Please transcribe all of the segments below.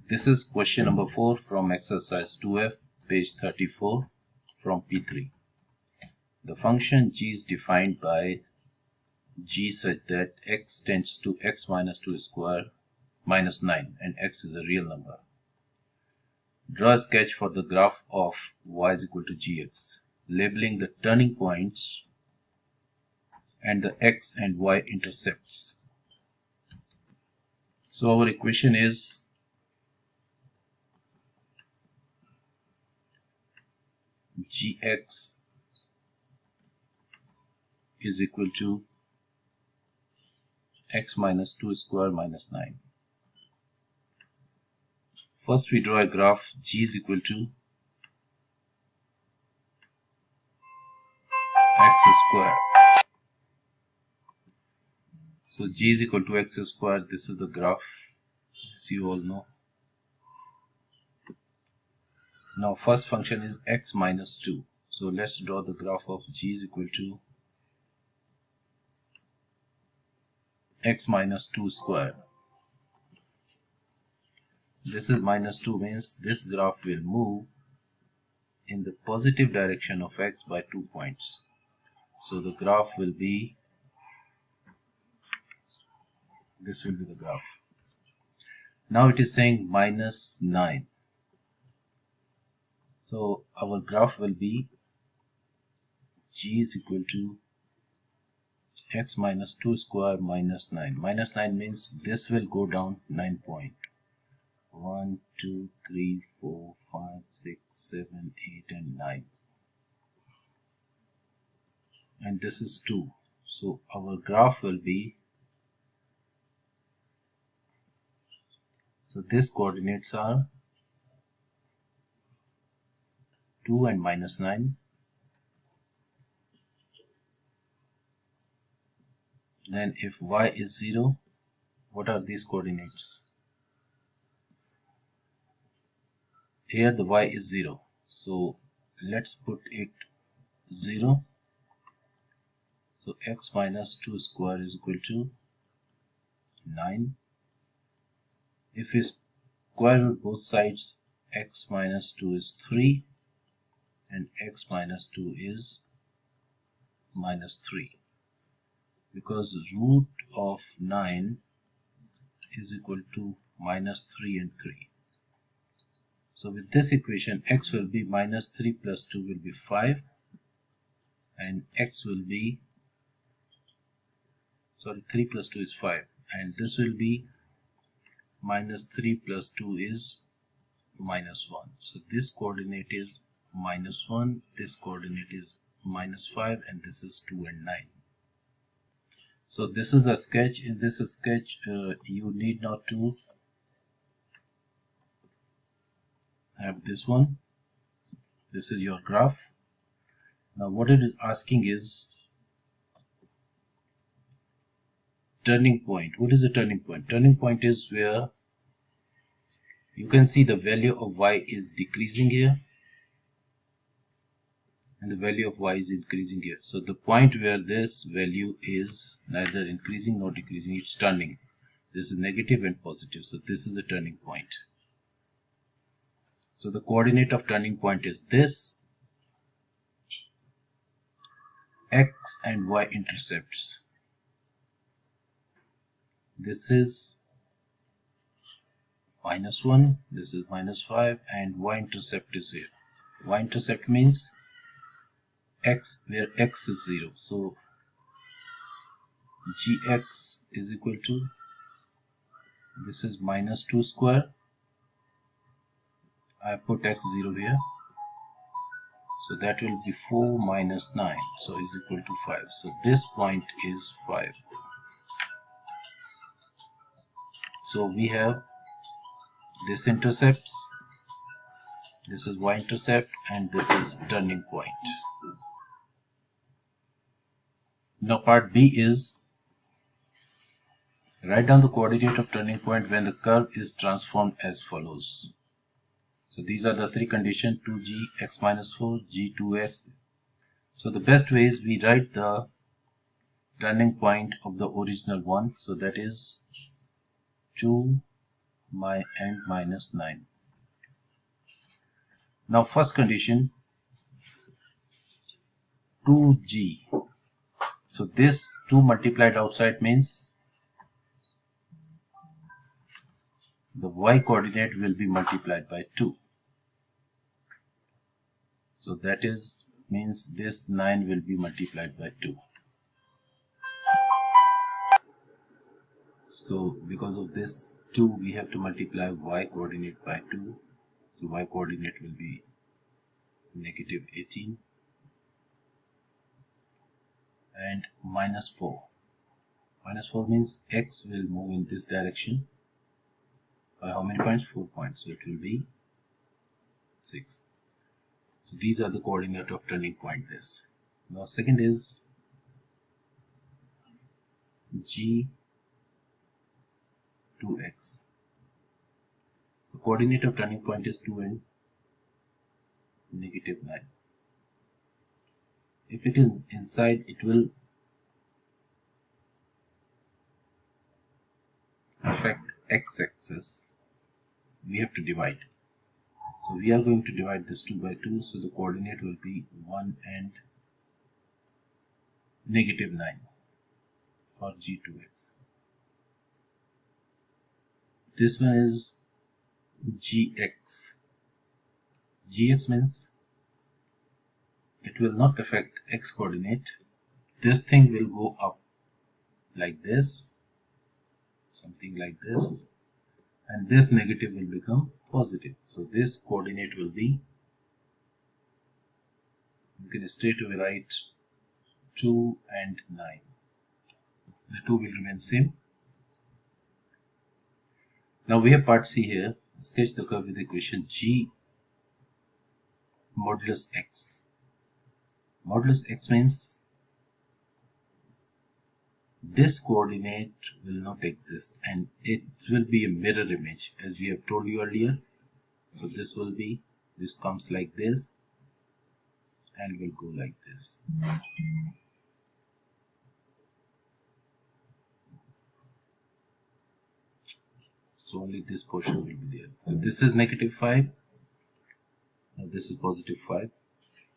This is question number 4 from exercise 2F, page 34 from P3. The function g is defined by g such that x tends to x minus 2 square minus 9 and x is a real number. Draw a sketch for the graph of y is equal to gx, labeling the turning points and the x and y intercepts. So our equation is gx is equal to x minus 2 square minus 9. First we draw a graph. G is equal to x square. So G is equal to x square. This is the graph, as you all know. Now first function is x minus 2. So let's draw the graph of G is equal to x minus 2 square. This is minus 2 means this graph will move in the positive direction of x by 2 points. So the graph will be, this will be the graph. Now it is saying minus 9. So our graph will be g is equal to x minus 2 square minus 9. Minus 9 means this will go down 9 points. 1, 2, 3, 4, 5, 6, 7, 8 and 9. And this is 2. So our graph will be, so these coordinates are 2 and minus 9. Then if y is 0, what are these coordinates? Here the y is 0. So let's put it 0. So x minus 2 square is equal to 9. If we square root both sides, x minus 2 is 3 and x minus 2 is minus 3. Because root of 9 is equal to minus 3 and 3. So with this equation, x will be minus 3 plus 2 will be 5 and x will be, 3 plus 2 is 5 and this will be minus 3 plus 2 is minus 1. So this coordinate is minus 1, this coordinate is minus 5 and this is 2 and 9. So this is the sketch. In this sketch you need not to have this one. This is your graph. Now what it is asking is turning point. What is the turning point? Turning point is where you can see the value of y is decreasing here and the value of y is increasing here. So the point where this value is neither increasing nor decreasing, it's turning. This is negative and positive. So this is a turning point. So the coordinate of turning point is this. X and y intercepts. This is minus 1, this is minus 5 and y intercept is here. Y intercept means x where x is 0. So gx is equal to, this is minus 2 square. I put x 0 here. So that will be 4 minus 9. So is equal to 5. So this point is 5. So we have this intercepts, this is y intercept and this is turning point. Now part B is write down the coordinate of turning point when the curve is transformed as follows. So these are the three conditions: 2g, x minus 4, g 2x. So the best way is we write the turning point of the original one. So that is 2 and minus 9. Now first condition 2g. So this 2 multiplied outside means the y coordinate will be multiplied by 2. So that is means this 9 will be multiplied by 2. So because of this 2 we have to multiply y coordinate by 2. So y coordinate will be negative 18 and minus 4. Minus 4 means x will move in this direction by how many points? 4 points. So it will be 6. So these are the coordinate of turning point this. Now second is g 2x. So coordinate of turning point is 2 and negative 9. If it is inside, it will affect x-axis. We have to divide. So we are going to divide this 2 by 2. So the coordinate will be 1 and negative 9 for g2x. This one is gx. Gx means it will not affect x coordinate. This thing will go up like this, something like this, and this negative will become positive. So this coordinate will be, you can straight away write 2 and 9. The 2 will remain same. Now we have part C here. Sketch the curve with the equation g modulus x. Modulus x means this coordinate will not exist and it will be a mirror image as we have told you earlier. So this will be, this comes like this and will go like this. So only this portion will be there. So this is negative 5. Now this is positive 5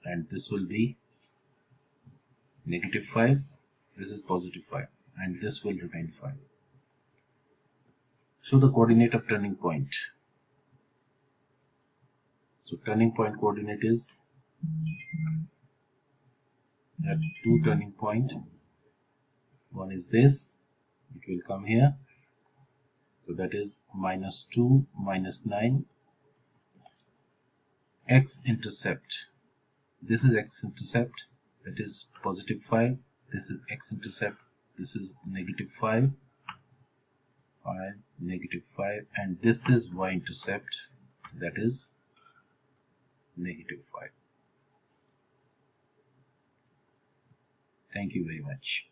and this will be negative 5. This is positive 5 and this will remain 5. So the coordinate of turning point. So turning point coordinate is at 2 turning point. One is this, it will come here. So that is minus 2, minus 9. X-intercept. This is x-intercept, that is positive 5. This is x-intercept, this is negative 5, 5, negative 5. And this is y-intercept, that is negative 5. Thank you very much.